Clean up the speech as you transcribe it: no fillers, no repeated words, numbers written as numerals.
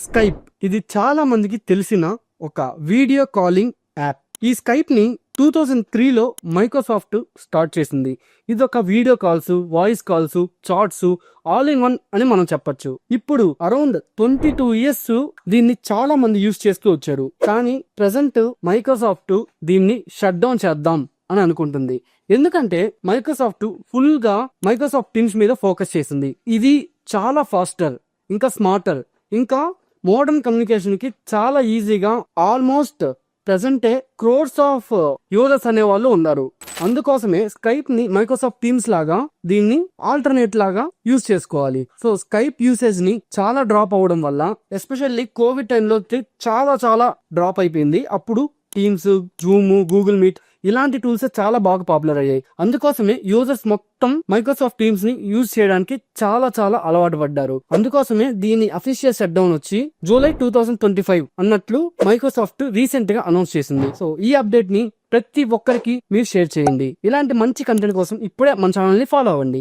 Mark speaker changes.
Speaker 1: Skype ఇది చాలా మందికి తెలిసిన ఒక వీడియో కాలింగ్ యాప్. ఈ స్కైప్ ని 2003లో మైక్రోసాఫ్ట్ స్టార్ట్ చేసింది. ఇది ఒక video calls, voice calls, chats all in one అని మనం చెప్పొచ్చు. ఇప్పుడు అరౌండ్ 22 years దీన్ని చాలా మంది యూస్ చేస్తూ వచ్చారు. కానీ ప్రెసెంట్ మైక్రోసాఫ్ట్ దీన్ని షట్ డౌన్ చేద్దాం అని అనుకుంటుంది. ఎందుకంటే మైక్రోసాఫ్ట్ ఫుల్ గా మైక్రోసాఫ్ట్ టీమ్స్ మీద ఫోకస్ చేసింది. ఇది చాలా ఫాస్టర్, ఇంకా స్మార్టర్, ఇంకా మోడర్న్ కమ్యూనికేషన్ కి చాలా ఈజీగా ఆల్మోస్ట్ ప్రెసెంటే క్రోర్స్ ఆఫ్ యూజర్స్ అనే వాళ్ళు ఉన్నారు. అందుకోసమే స్కైప్ ని మైక్రోసాఫ్ట్ టీమ్స్ లాగా దీన్ని ఆల్టర్నేట్ లాగా యూజ్ చేసుకోవాలి. సో స్కైప్ యూసేజ్ ని చాలా డ్రాప్ అవ్వడం వల్ల, ఎస్పెషల్లీ కోవిడ్ టైంలో చాలా డ్రాప్ అయిపోయింది. అప్పుడు టీమ్స్, జూమ్, గూగుల్ మీట్ ఇలాంటి టూల్స్ చాలా బాగా పాపులర్ అయ్యాయి. అందుకోసమే యూజర్స్ మొత్తం మైక్రోసాఫ్ట్ టీమ్స్ ని యూజ్ చేయడానికి చాలా అలవాటు పడ్డారు. అందుకోసమే దీని అఫీషియల్ షట్ డౌన్ వచ్చి జూలై 2025 అన్నట్లు మైక్రోసాఫ్ట్ రీసెంట్ గా అనౌన్స్ చేసింది. సో ఈ అప్డేట్ ని ప్రతి ఒక్కరికి మీరు షేర్ చేయండి. ఇలాంటి మంచి కంటెంట్ కోసం ఇప్పుడే మన ఛానల్ ని ఫాలో అవ్వండి.